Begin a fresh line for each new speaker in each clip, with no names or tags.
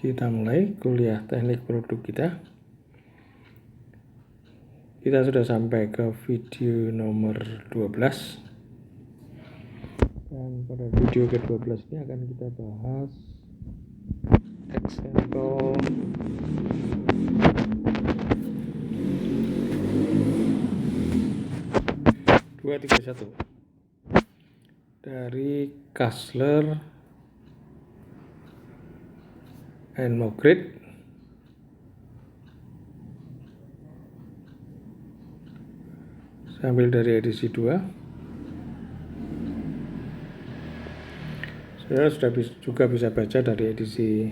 Kita mulai kuliah teknik produk kita. Kita sudah sampai ke video nomor 12. Dan pada video ke-12 ini akan kita bahas example dari Kassler and Mogrid sambil dari edisi 2. Saudara sudah juga bisa baca dari edisi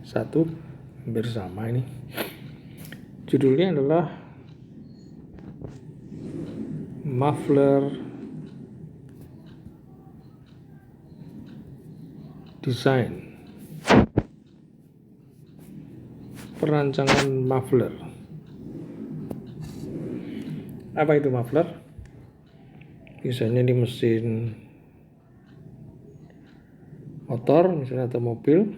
1, hampir sama ini. Judulnya adalah Muffler Design, perancangan muffler. Apa itu muffler? Misalnya di mesin motor misalnya atau mobil.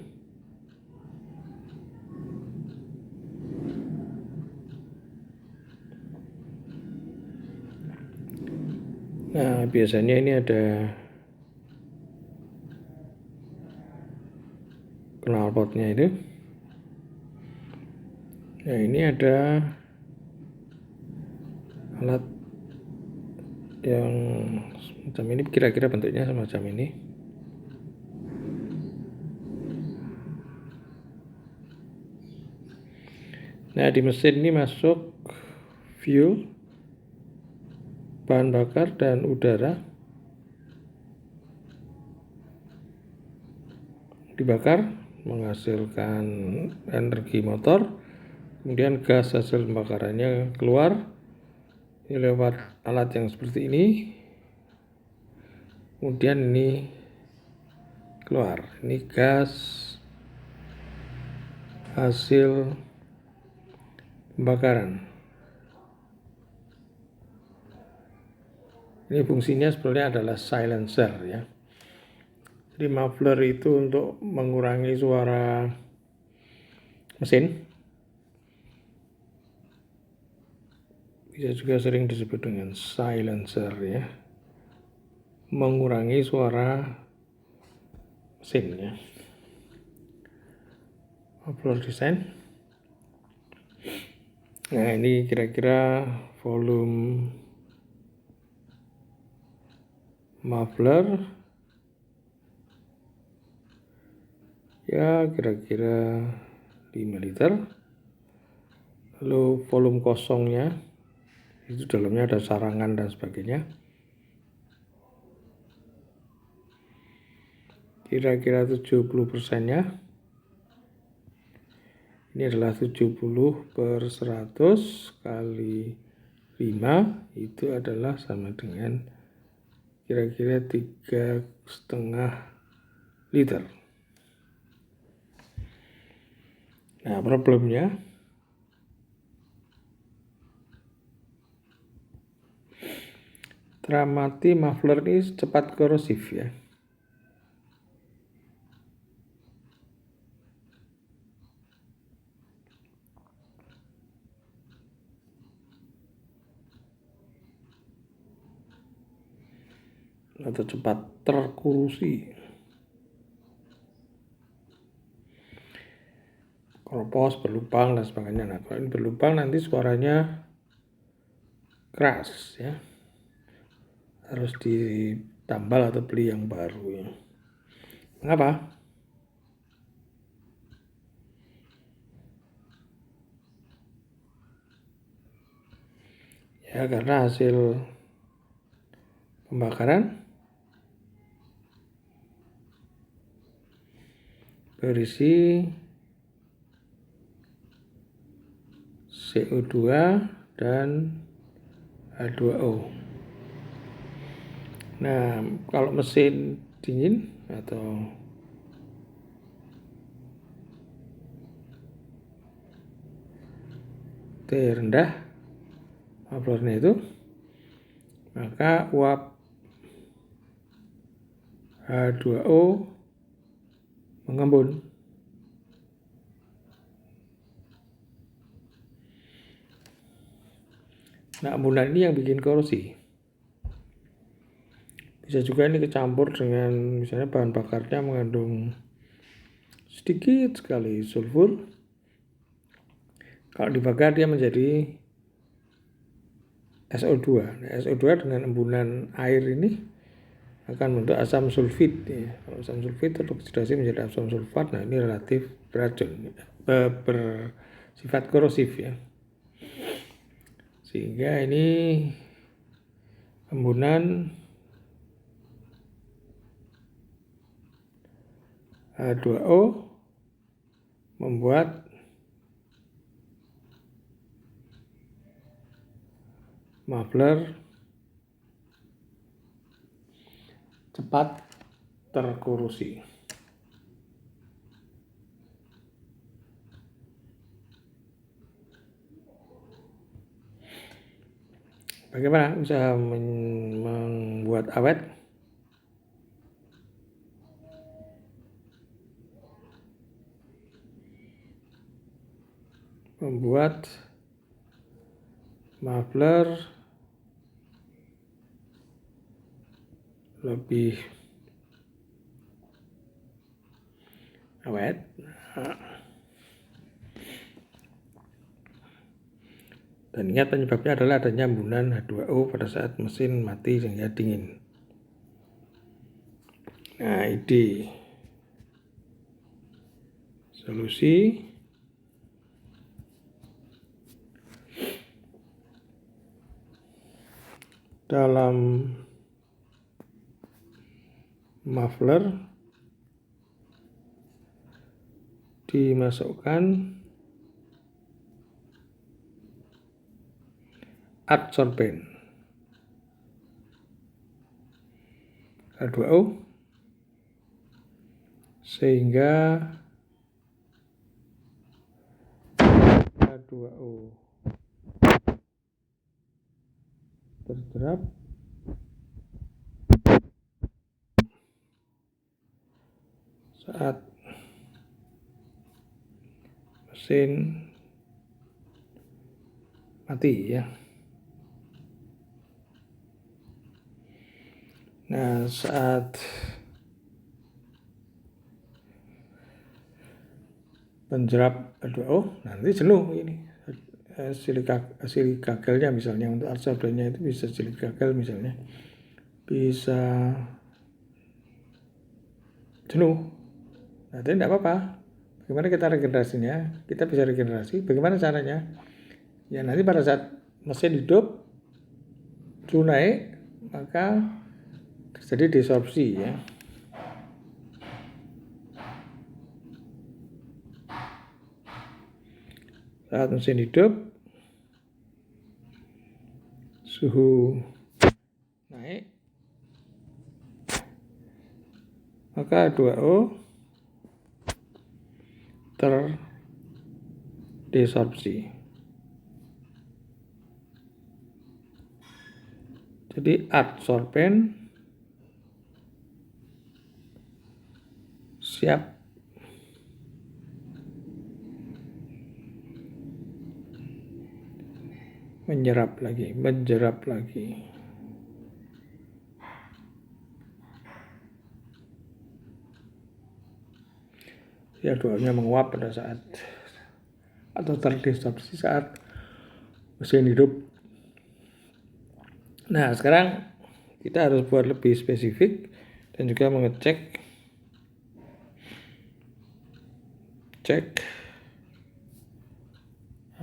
Nah, biasanya ini ada knalpotnya itu. Nah, ini ada alat yang semacam ini, kira-kira bentuknya semacam ini. Nah, di mesin ini masuk fuel, bahan bakar, dan udara. Dibakar menghasilkan energi motor, kemudian gas hasil pembakarannya keluar. Ini lewat alat yang seperti ini, kemudian ini keluar. Ini gas hasil pembakaran. Ini fungsinya sebenarnya adalah silencer ya. Jadi muffler itu untuk mengurangi suara mesin. Bisa juga sering disebut dengan silencer ya. Mengurangi suara mesin ya. Muffler design. Nah, ini kira-kira volume muffler ya, kira-kira 5 liter. Lalu volume kosongnya itu dalamnya ada sarangan dan sebagainya, kira-kira 70%-nya. Ini adalah 70/100 kali 5, itu adalah sama dengan kira-kira 3,5 liter. Nah, problemnya teramati muffler ini cepat korosif ya. Atau cepat terkorosi. Keropos, berlubang dan sebagainya. Nah, kalau ini berlubang nanti suaranya keras ya. Harus ditambal atau beli yang baru ya. Mengapa? Ya, karena hasil pembakaran berisi CO2 dan H2O. Nah, kalau mesin dingin atau T rendah mufflernya itu, maka uap H2O mengembun. Nah, embunan ini yang bikin korosi. Bisa juga ini kecampur dengan misalnya bahan bakarnya mengandung sedikit sekali sulfur. Kalau dibakar dia menjadi SO2. Nah, SO2 dengan embunan air ini akan membentuk asam sulfit. Ya. Kalau asam sulfit teroksidasi menjadi asam sulfat. Nah, ini relatif beracun, bersifat korosif ya. Sehingga ini embunan H2O membuat muffler cepat terkorosi. Bagaimana usaha membuat awet? Membuat muffler lebih awet. Dan ingat penyebabnya adalah adanya embunan H2O pada saat mesin mati sehingga dingin. Nah, ide solusi dalam muffler dimasukkan adsorben H2O sehingga H2O terserap saat mesin mati ya. Nah, saat penjerap H2O nanti jenuh ini silika gelnya misalnya, untuk adsorbennya itu bisa silika gel misalnya, bisa jenuh. Nah, tapi tidak apa-apa. Bagaimana kita regenerasinya? Kita bisa regenerasi. Bagaimana caranya? Ya nanti pada saat mesin hidup, suhu naik, maka terjadi desorpsi ya. Saat mesin hidup, suhu naik, maka H2O terdesorpsi. Jadi adsorben siap menjerap lagi. Ya, H2O-nya menguap pada saat atau terdesorpsi saat mesin hidup. Nah, sekarang kita harus buat lebih spesifik dan juga mengecek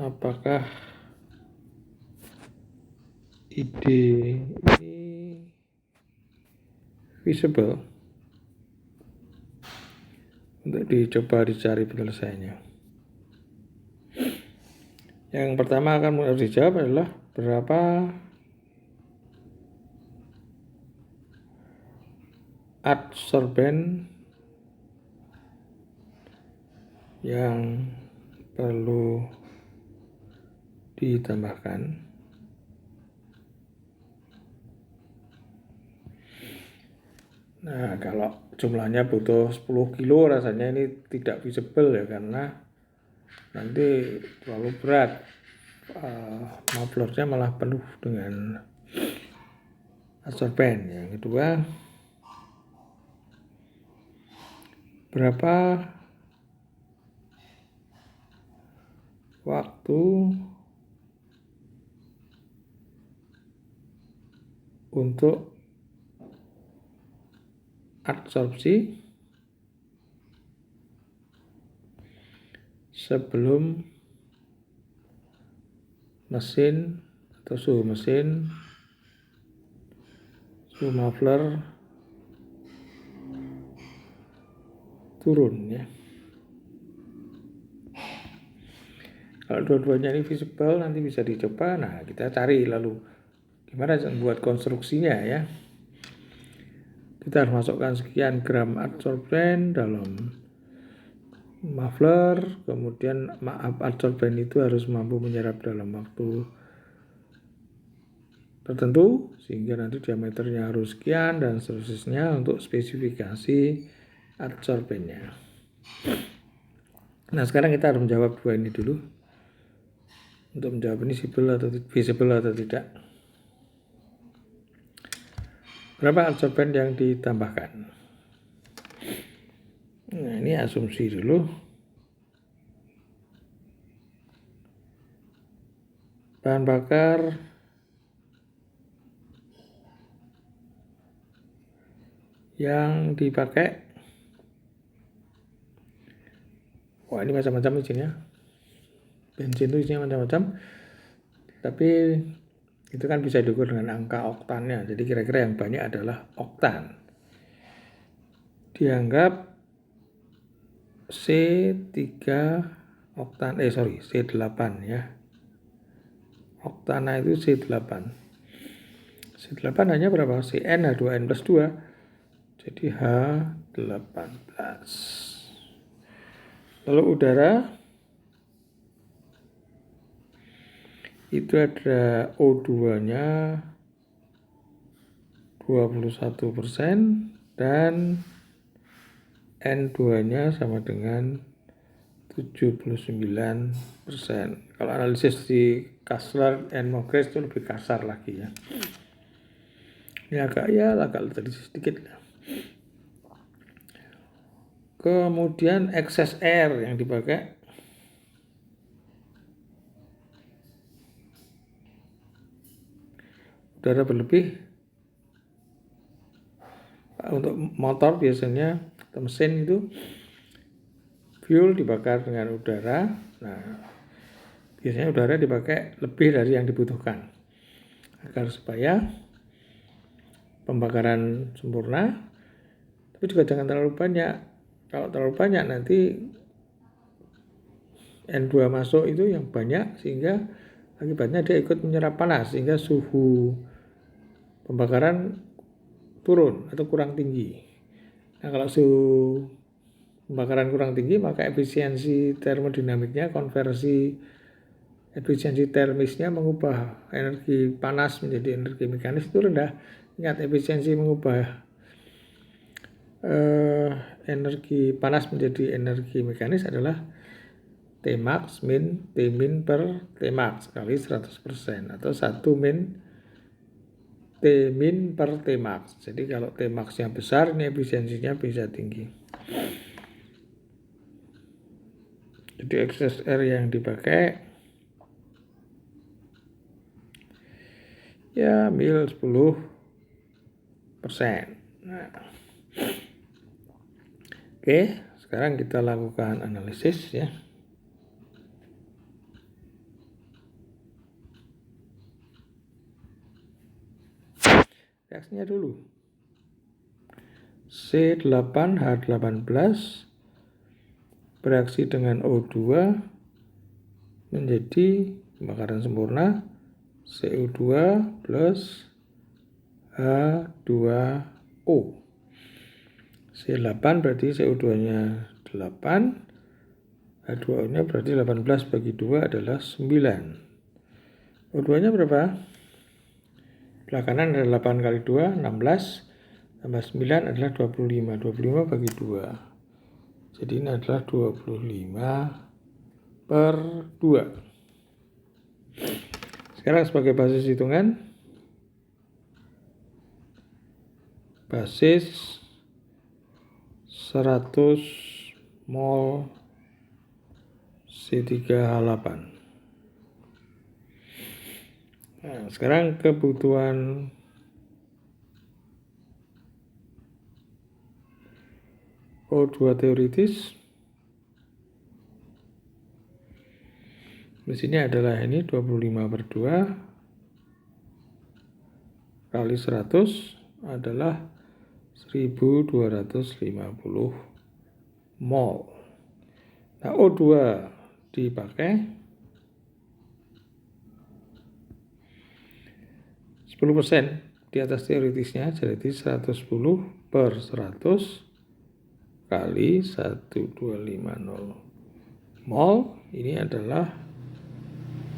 apakah ide ini feasible untuk dicoba dicari penyelesaiannya. Yang pertama harus dijawab adalah berapa adsorben yang perlu ditambahkan. Nah, kalau jumlahnya butuh 10 kilo rasanya ini tidak visible ya, karena nanti terlalu berat mufflernya malah penuh dengan adsorben. Yang kedua, berapa waktu untuk adsorpsi sebelum mesin atau suhu mesin, suhu muffler turun ya. Kalau dua-duanya ini visible nanti bisa dicoba. Nah, kita cari lalu gimana buat konstruksinya ya. Kita harus masukkan sekian gram adsorben dalam muffler, kemudian adsorben itu harus mampu menyerap dalam waktu tertentu sehingga nanti diameternya harus sekian dan seterusnya untuk spesifikasi adsorbennya. Nah, sekarang kita harus menjawab dua ini dulu. Untuk menjawab ini visible atau tidak. Berapa adsorben yang ditambahkan? Nah, ini asumsi dulu. Bahan bakar yang dipakai, wah ini macam-macam isinya. Bensin itu isinya macam-macam, tapi itu kan bisa diukur dengan angka oktannya. Jadi kira-kira yang banyak adalah oktan. Dianggap C3 oktan, C8 ya. Oktana itu C8. C8 hanya berapa? Cn H2n plus 2. Jadi H18. Lalu udara itu ada O2-nya 21% dan N2-nya sama dengan 79%. Kalau analisis di Kastler and Mogres itu lebih kasar lagi ya. Ini agak tadi sedikit. Kemudian excess air yang dipakai udara berlebih. Untuk motor biasanya atau mesin itu fuel dibakar dengan udara. Nah, biasanya udara dipakai lebih dari yang dibutuhkan agar supaya pembakaran sempurna. Tapi juga jangan terlalu banyak. Kalau terlalu banyak nanti N2 masuk itu yang banyak sehingga akibatnya dia ikut menyerap panas sehingga suhu pembakaran turun atau kurang tinggi. Nah, kalau suhu pembakaran kurang tinggi maka efisiensi termodinamiknya, konversi efisiensi termisnya mengubah energi panas menjadi energi mekanis itu rendah. Ingat, efisiensi mengubah energi panas menjadi energi mekanis adalah Tmax min Tmin per Tmax kali 100% atau 1 min Tmin per Tmax. Jadi kalau Tmax-nya besar, ini efisiensinya bisa tinggi. Jadi excess air yang dipakai ya mil 10%. Nah. Oke, sekarang kita lakukan analisis ya. Reaksinya dulu. C8H18 bereaksi dengan O2 menjadi pembakaran sempurna CO2 plus H2O. C8 berarti CO2-nya 8, H2O-nya berarti 18 bagi 2 adalah 9. O2-nya berapa? Belah kanan adalah 8 kali 2, 16, tambah 9 adalah 25. 25 bagi 2. Jadi ini adalah 25 per 2. Sekarang sebagai basis hitungan, basis 100 mol C3H8. Nah, sekarang kebutuhan O2 teoritis di sini adalah ini 25/2 kali 100 adalah 1250 mol. Nah, O2 dipakai 10% di atas teoritisnya, jadi 110/100 kali 1250 mol. Ini adalah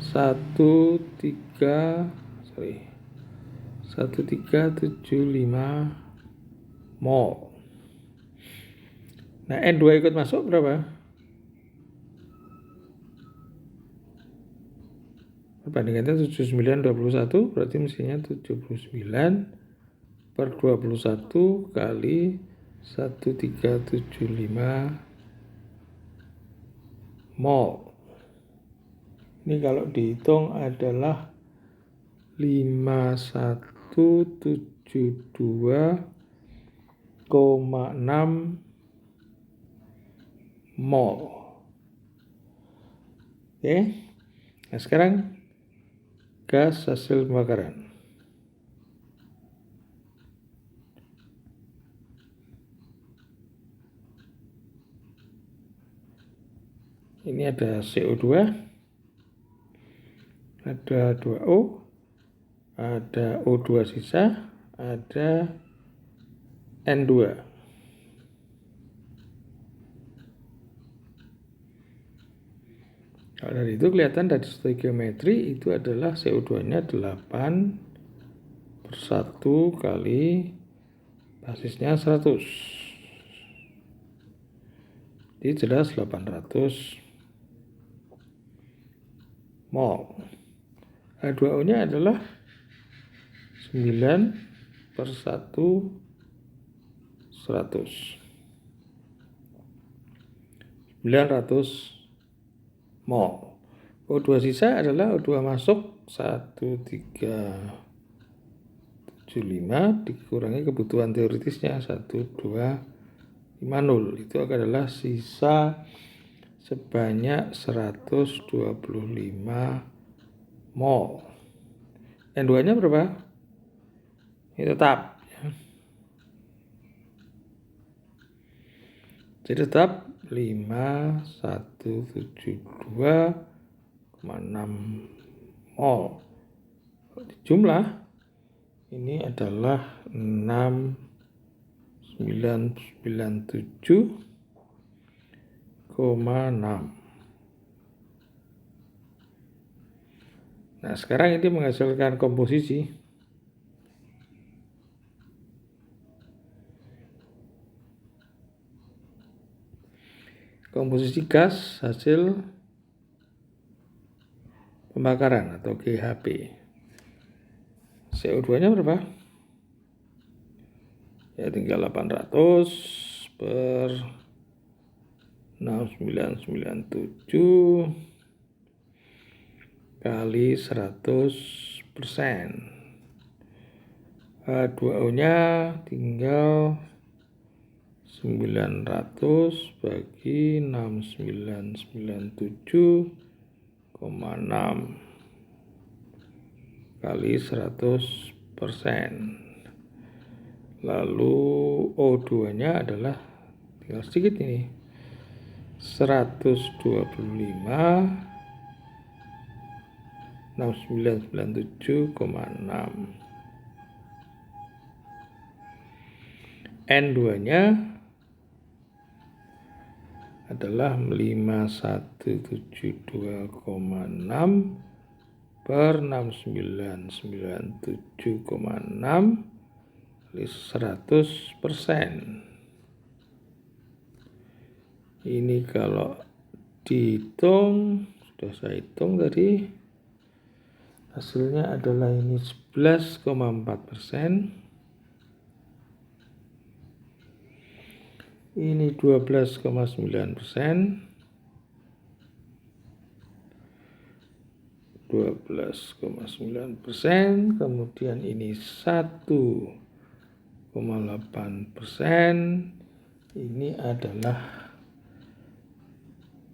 1375 mol. Nah, N2 ikut masuk berapa? Perbandingannya 79/21, berarti mestinya 79/21 kali 1375 mol. Ini kalau dihitung adalah 5172,6 mol. Oke. Nah, sekarang gas hasil pembakaran. Ini ada CO2, ada 2O, ada O2 sisa, ada N2. Kalau dari itu kelihatan dari stoikiometri itu adalah CO2-nya 8/1 kali basisnya 100. Jadi jelas 800 mol. H2O-nya adalah 9/1 100. 900 mol. O2 sisa adalah O2 masuk 1375 dikurangi kebutuhan teoritisnya 1250. Itu adalah sisa sebanyak 125 mol. N2-nya berapa? Ini tetap. Jadi tetap 5172,6 mol. Jumlah ini adalah 6997,6. Nah, sekarang ini menghasilkan komposisi. Komposisi gas hasil pembakaran atau GHP. CO2-nya berapa? Ya tinggal 800/6997 kali 100%. H2O-nya tinggal 900 bagi 6997,6 kali 100%. Lalu O2-nya adalah tinggal sedikit ini, 125 6997,6. N2-nya adalah 5172,6 per 6997,6 kali 100%. Ini kalau dihitung, sudah saya hitung tadi, Hasilnya adalah ini 11,4%. Ini 12,9%. 12,9%, kemudian ini 1,8%, ini adalah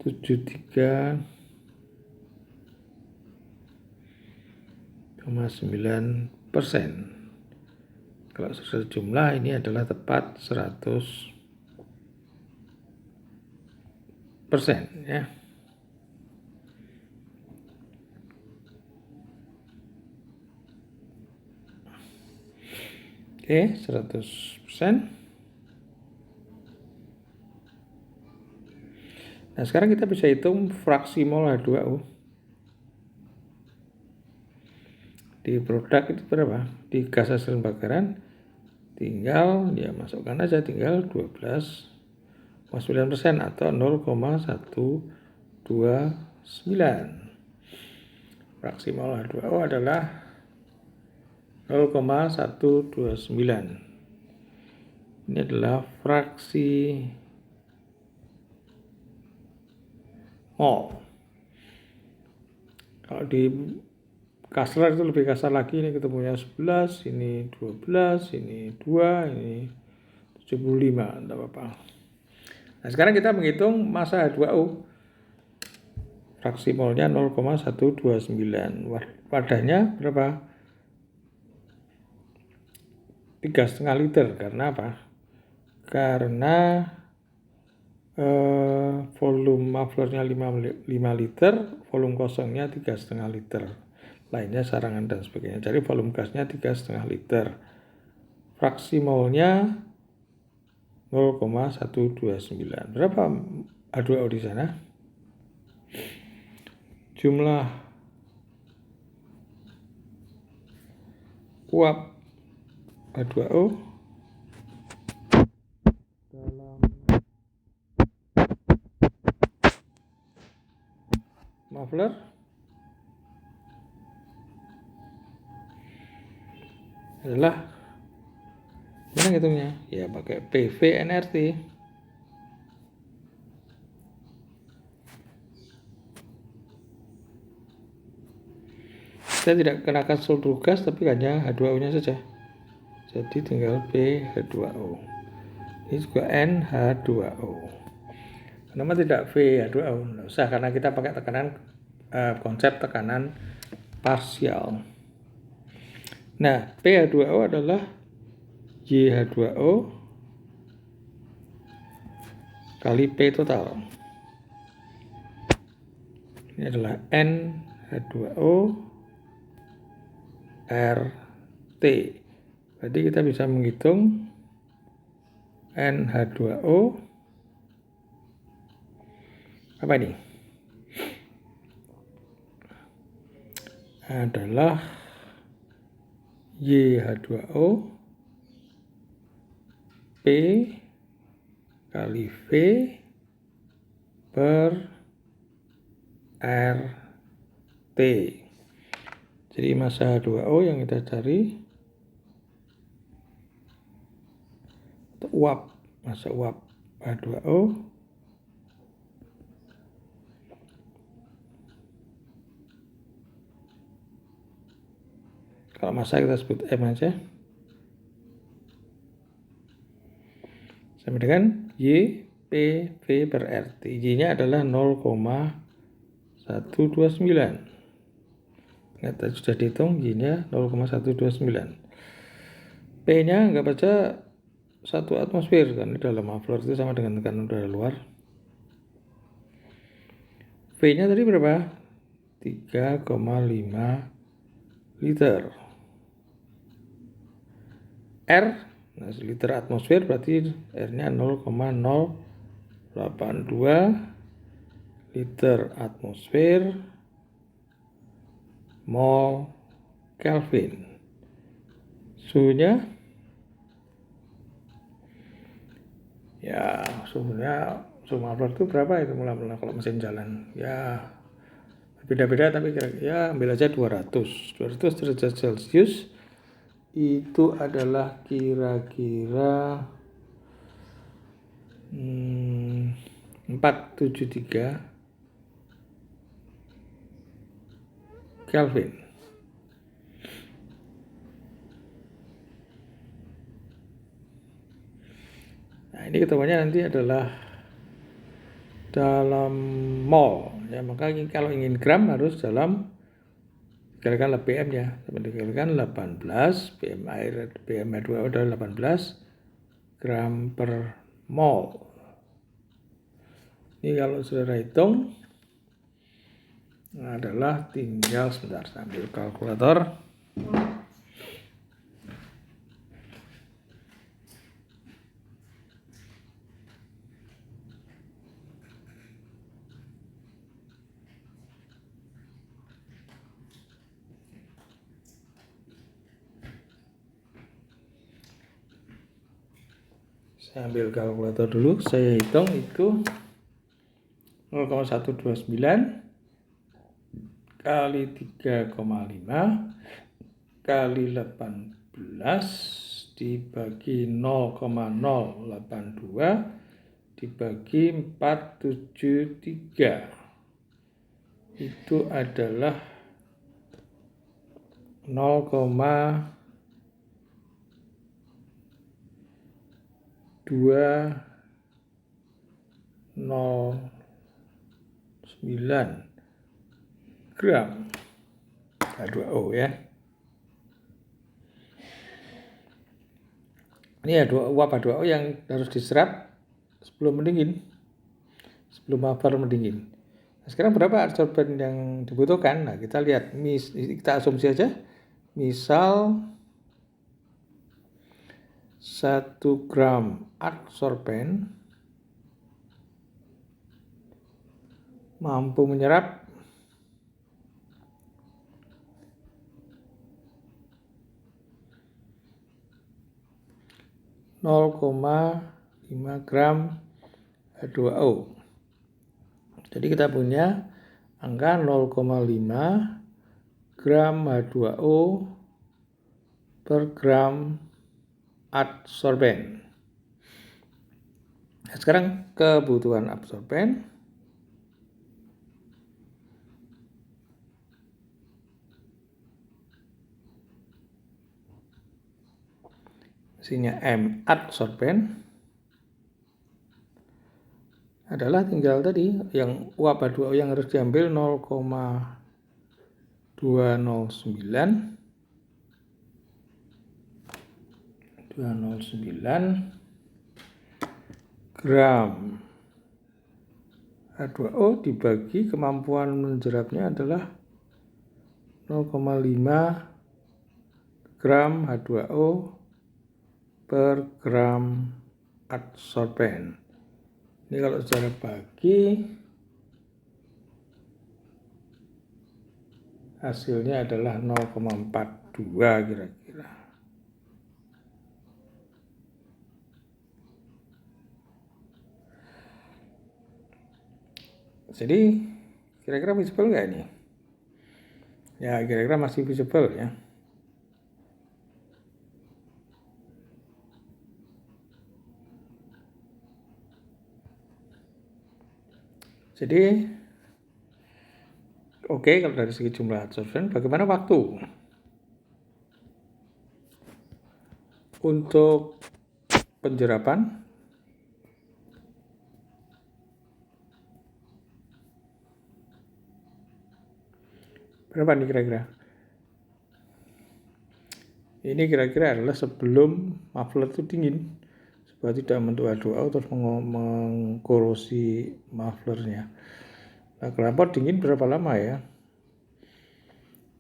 73,9%. Kalau sejumlah ini adalah tepat 100% ya. Oke, 100%. Nah, sekarang kita bisa hitung fraksi mol H2O. Di produk itu berapa? Di gas hasil pembakaran tinggal ya masukkan aja tinggal 12,9% atau 0,129. Fraksi mol H2O adalah 0,129. Ini adalah fraksi mol. Kalau di kasar itu lebih kasar lagi, ini ketemunya 11, ini 12, ini 2, ini 75, enggak apa-apa. Nah, sekarang kita menghitung massa H2O. Fraksi molnya 0,129. Wadahnya berapa? 3,5 liter. Karena apa? Karena volume mufflernya 5 liter, volume kosongnya 3,5 liter. Lainnya sarangan dan sebagainya. Jadi volume gasnya 3,5 liter. Fraksi molnya 0,129. Berapa H2O di sana? Jumlah uap H2O dalam muffler adalah, gimana hitungnya? Ya pakai PV nRT. Kita tidak kenakan seluruh gas tapi hanya H2O nya saja. Jadi tinggal PH2O. Ini juga NH2O. Kenapa tidak VH2O? Nggak usah, karena kita pakai tekanan konsep tekanan parsial. Nah, PH2O adalah YH2O kali P total. Ini adalah NH2O RT. Berarti kita bisa menghitung NH2O apa ini? Adalah YH2O P kali V per RT. Jadi massa H2O yang kita cari atau uap, massa uap H2O kalau massa kita sebut M aja, sama dengan Y PV per RT. Y-nya adalah 0,129. Kita sudah dihitung Y-nya 0,129. P-nya anggap aja 1 atmosfer, karena dalam muffler itu sama dengan tekanan udara luar. V-nya tadi berapa? 3,5 liter. R, nah liter atmosfer berarti R-nya 0,082 liter atmosfer mol Kelvin. Suhunya ya, suhu muffler itu berapa itu mula-mula kalau mesin jalan? Ya beda-beda tapi kira-kira ya ambil aja 200 derajat Celcius itu adalah kira-kira 473 Kelvin. Nah, ini ketemuannya nanti adalah dalam mol ya, maka kalau ingin gram harus dalam dikalikan PM ya, dikalikan 18 PM air PM2O adalah 18 gram per mol. Ini kalau saudara hitung adalah tinggal sebentar sambil kalkulator. Saya ambil kalkulator dulu, saya hitung itu 0,129 kali 3,5 kali 18 dibagi 0,082 dibagi 473 itu adalah 0,209 gram H2O ya. Ini uap H2O yang harus diserap sebelum mendingin, sebelum vapor mendingin. Nah, sekarang berapa adsorben yang dibutuhkan? Nah, kita lihat, kita asumsi aja, misal 1 gram adsorben mampu menyerap 0,5 gram H2O. Jadi kita punya angka 0,5 gram H2O per gram adsorben. Nah, sekarang kebutuhan absorben isinya M adsorben adalah tinggal tadi yang uap H2O yang harus diambil 0,209 gram H2O dibagi kemampuan menjerapnya adalah 0,5 gram H2O per gram adsorben. Ini kalau secara bagi hasilnya adalah 0,42 kira-kira. Jadi kira-kira visible nggak ini? Ya kira-kira masih visible ya. Jadi oke, kalau dari segi jumlah adsorben, bagaimana waktu? Untuk penjerapan berapa nih kira-kira? Ini kira-kira adalah sebelum muffler itu dingin, supaya tidak membentuk H2O terus mengkorosi mufflernya. Nah, knalpot dingin berapa lama ya?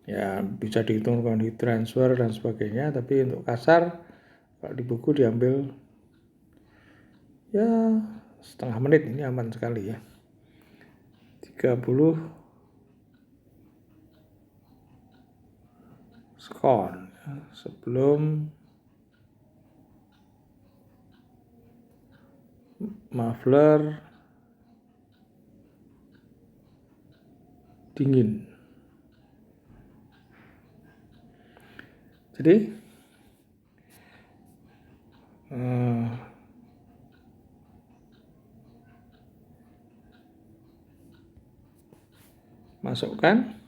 Ya bisa dihitung kalau di transfer dan sebagainya, tapi untuk kasar kalau di buku diambil ya setengah menit, ini aman sekali ya. 30 sekon sebelum muffler dingin. Jadi masukkan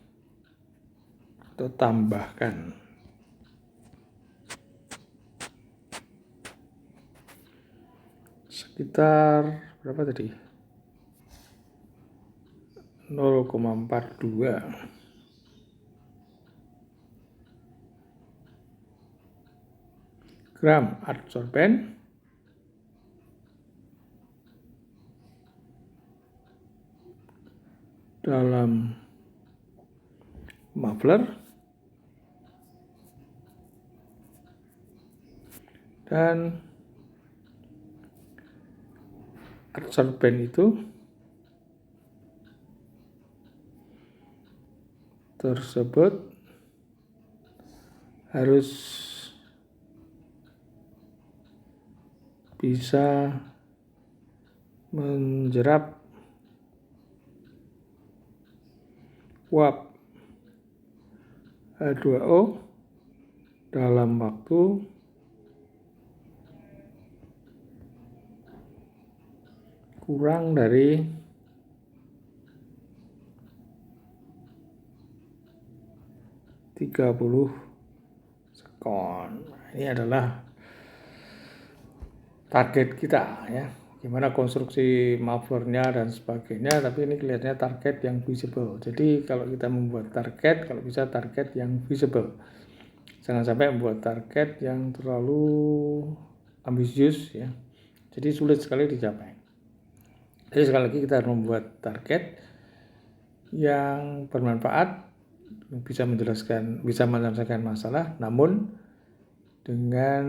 atau tambahkan sekitar berapa tadi? 0,42 gram adsorben dalam muffler dan adsorben itu tersebut harus bisa menjerap uap H2O dalam waktu kurang dari 30 sekon. Ini adalah target kita ya. Gimana konstruksi mufflernya dan sebagainya, tapi ini kelihatannya target yang visible. Jadi kalau kita membuat target, kalau bisa target yang visible. Jangan sampai membuat target yang terlalu ambisius ya. Jadi sulit sekali dicapai. Jadi sekali lagi kita harus membuat target yang bermanfaat, bisa menyelesaikan masalah, namun dengan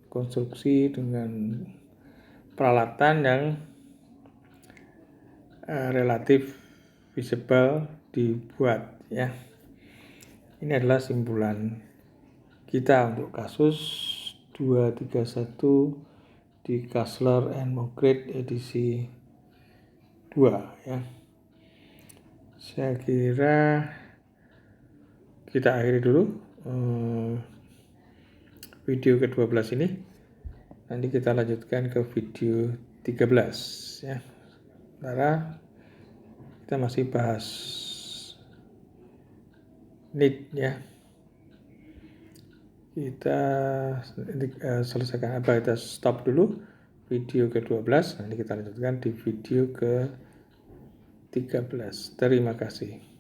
konstruksi, dengan peralatan yang relatif visible dibuat ya. Ini adalah simpulan kita untuk kasus 231 di Kassler and Mogret edisi 2 ya. Saya kira kita akhiri dulu video ke-12 ini. Nanti kita lanjutkan ke video 13 ya. Sementara kita masih bahas need ya. Kita selesaikan kita stop dulu video ke-12. Nanti kita lanjutkan di video ke-13. Terima kasih.